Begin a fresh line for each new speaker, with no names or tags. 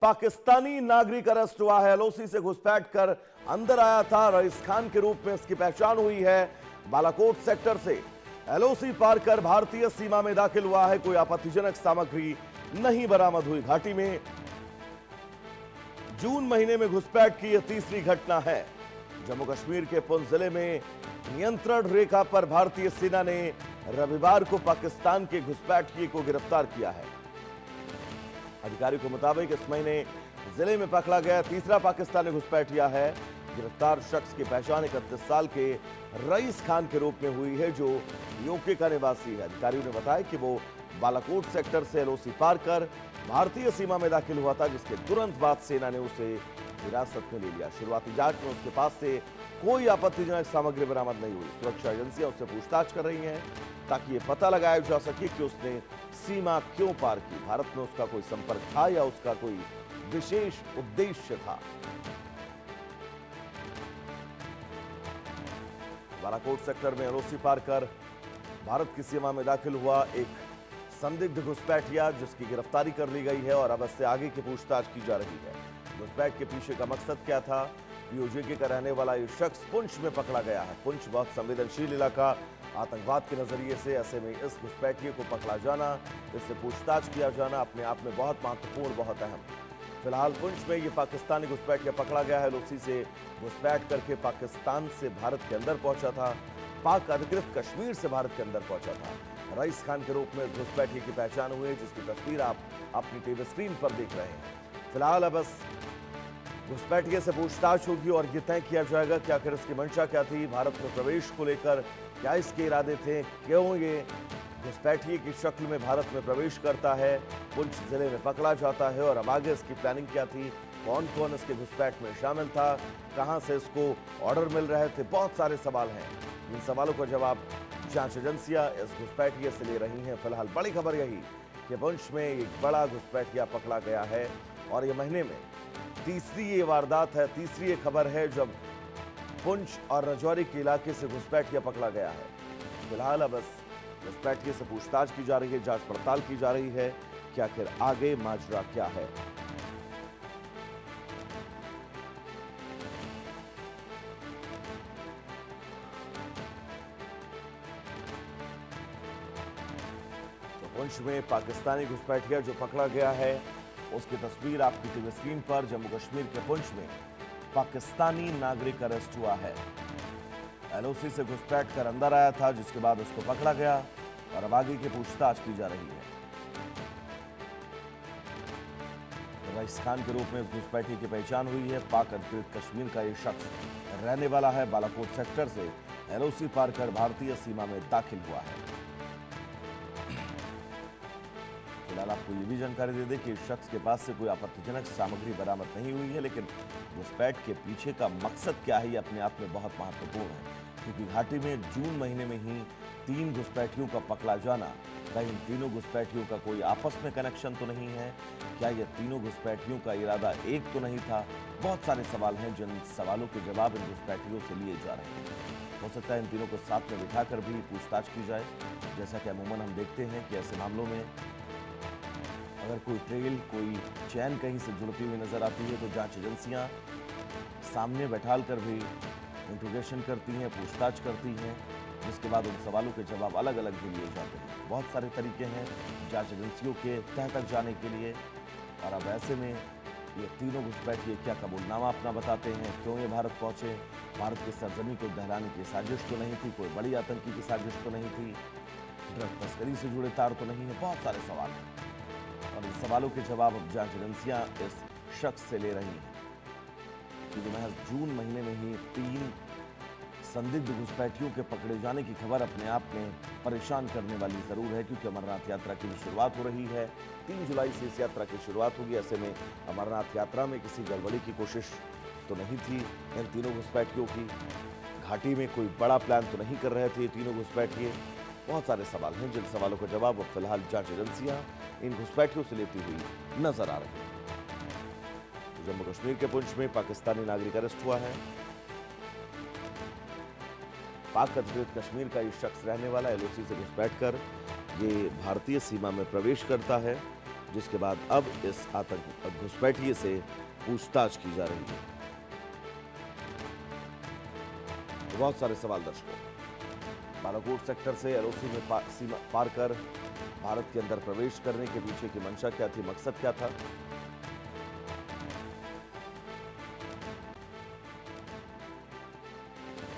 पाकिस्तानी नागरिक अरेस्ट हुआ है। एलओसी से घुसपैठ कर अंदर आया था। रईस खान के रूप में इसकी पहचान हुई है। बालाकोट सेक्टर से एलओसी पार कर भारतीय सीमा में दाखिल हुआ है। कोई आपत्तिजनक सामग्री नहीं बरामद हुई। घाटी में जून महीने में घुसपैठ की यह तीसरी घटना है। जम्मू कश्मीर के पुंछ जिले में नियंत्रण रेखा पर भारतीय सेना ने रविवार को पाकिस्तान के घुसपैठिए को गिरफ्तार किया है। अधिकारियों के मुताबिक इस महीने जिले में पकड़ा गया तीसरा पाकिस्तानी घुसपैठिया है। गिरफ्तार शख्स की पहचान 31 साल के रईस खान के रूप में हुई है, जो यूके का निवासी है। अधिकारियों ने बताया कि वो बालाकोट सेक्टर से एलओसी पार कर भारतीय सीमा में दाखिल हुआ था, जिसके तुरंत बाद सेना ने उसे हिरासत में ले लिया। शुरुआती जांच में उसके पास से कोई आपत्तिजनक सामग्री बरामद नहीं हुई। सुरक्षा एजेंसियां उससे पूछताछ कर रही हैं ताकि ये पता लगाया जा सके कि उसने सीमा क्यों पार की। भारत में उसका कोई संपर्क था या उसका कोई विशेष उद्देश्य था। बालाकोट सेक्टर में एलओसी पार कर भारत की सीमा में दाखिल हुआ एक संदिग्ध घुसपैठिया, जिसकी गिरफ्तारी कर ली गई है और अब इससे आगे की पूछताछ की जा रही है। घुसपैठ के पीछे का मकसद क्या था? पीओजे का रहने वाला ये शख्स पुंछ में पकड़ा गया है। पुंछ बहुत संवेदनशील इलाका, आतंकवाद के नजरिए से ऐसे में इस घुसपैठिए को पकड़ा जाना, इससे पूछताछ किया जाना अपने आप में बहुत महत्वपूर्ण, बहुत अहम। फिलहाल पुंछ में ये पाकिस्तानी घुसपैठिया पकड़ा गया है। एलओसी से घुसपैठ करके पाकिस्तान से भारत के अंदर पहुंचा था। पाक अधिकृत कश्मीर से भारत के अंदर पहुंचा था। रईस खान के रूप में इस घुसपैठिए की पहचान हुई है, जिसकी तस्वीर आप अपनी टीवी स्क्रीन पर देख रहे हैं। फिलहाल अब बस घुसपैठिए से पूछताछ होगी और यह तय किया जाएगा कि आखिर इसकी मंशा क्या थी। भारत में प्रवेश को लेकर क्या इसके इरादे थे, क्यों ये घुसपैठिए की शक्ल में भारत में प्रवेश करता है, पुंछ जिले में पकड़ा जाता है, और अब आगे इसकी प्लानिंग क्या थी, कौन कौन इसके घुसपैठ में शामिल था, कहां से इसको ऑर्डर मिल रहे थे। बहुत सारे सवाल हैं। इन सवालों का जवाब जांच एजेंसियां इस घुसपैठिए से ले रही हैं। फिलहाल बड़ी खबर यही कि पुंछ में एक बड़ा घुसपैठिया पकड़ा गया है और यह महीने में तीसरी ये वारदात है, तीसरी ये खबर है जब पुंछ और राजौरी के इलाके से घुसपैठिया पकड़ा गया है। फिलहाल अब इस घुसपैठिए से पूछताछ की जा रही है, जांच पड़ताल की जा रही है कि आखिर आगे माजरा क्या है। तो पुंछ में पाकिस्तानी घुसपैठिया जो पकड़ा गया है, उसकी तस्वीर आपकी टीवी स्क्रीन पर। जम्मू कश्मीर के पुंछ में पाकिस्तानी नागरिक अरेस्ट हुआ है। एलओसी से घुसपैठ कर अंदर आया था, जिसके बाद उसको पकड़ा गया और अब आगे की पूछताछ की जा रही है। रईस खान के रूप में इस घुसपैठी की पहचान हुई है। पाक अधिकृत कश्मीर का ये शख्स रहने वाला है। बालाकोट सेक्टर से एलओसी पार कर भारतीय सीमा में दाखिल हुआ है। फिलहाल आपको ये भी जानकारी दे दें कि इस शख्स के पास से कोई आपत्तिजनक सामग्री बरामद नहीं हुई है, लेकिन घुसपैठ के पीछे का मकसद क्या है, ये अपने आप में बहुत महत्वपूर्ण है, क्योंकि घाटी में जून महीने में ही 3 घुसपैठियों का पकड़ा जाना, क्या इन तीनों घुसपैठियों का कोई आपस में कनेक्शन तो नहीं है? क्या ये तीनों घुसपैठियों का इरादा एक तो नहीं था? बहुत सारे सवाल हैं, जिन सवालों के जवाब इन घुसपैठियों से लिए जा रहे हैं। हो सकता है इन तीनों को साथ में बिठाकर भी पूछताछ की जाए, जैसा कि अमूमन हम देखते हैं कि ऐसे मामलों में अगर कोई ट्रेल, कोई चैन कहीं से जुड़ती हुई नजर आती है तो जांच एजेंसियां सामने बैठाल कर भी इंट्रोगेशन करती हैं, पूछताछ करती हैं, जिसके बाद उन सवालों के जवाब अलग अलग भी लिए जाते हैं। बहुत सारे तरीके हैं जांच एजेंसियों के तह तक जाने के लिए। और अब ऐसे में ये तीनों घुसपैठिए क्या कबूलनामा अपना बताते हैं, क्यों ये भारत पहुंचे, भारत की सरजमी को दहलाने की साजिश तो नहीं थी, कोई बड़ी आतंकी की साजिश तो नहीं थी, ड्रग तस्करी से जुड़े तार तो नहीं है। बहुत सारे सवाल हैं और इन सवालों के जवाब अब जांच एजेंसियां इस शख्स से ले रही हैं, क्योंकि महज जून महीने में ही 3 संदिग्ध घुसपैठियों के पकड़े जाने की खबर अपने आप में परेशान करने वाली जरूर है, क्योंकि अमरनाथ यात्रा की भी शुरुआत हो रही है। 3 जुलाई से इस यात्रा की शुरुआत होगी। ऐसे में अमरनाथ यात्रा में किसी गड़बड़ी की कोशिश तो नहीं थी इन तीनों घुसपैठियों की? घाटी में कोई बड़ा प्लान तो नहीं कर रहे थे ये तीनों घुसपैठिए? बहुत सारे सवाल हैं, जिन सवालों का जवाब अब फिलहाल जांच एजेंसियां इन घुसपैठियों से लेती हुई नजर आ रही है। तो जम्मू कश्मीर के पुंछ में पाकिस्तानी नागरिक अरेस्ट हुआ है। पाक अधिकृत कश्मीर का ये शख्स रहने वाला एलओसी से घुसपैठ कर ये भारतीय सीमा में प्रवेश करता है जिसके बाद अब इस आतंक घुसपैठिए से पूछताछ की जा रही है। बहुत सारे सवाल दर्शकों, बालाकोट सेक्टर से एलओसी में सीमा पार कर भारत के अंदर प्रवेश करने के पीछे की मंशा क्या थी, मकसद क्या था?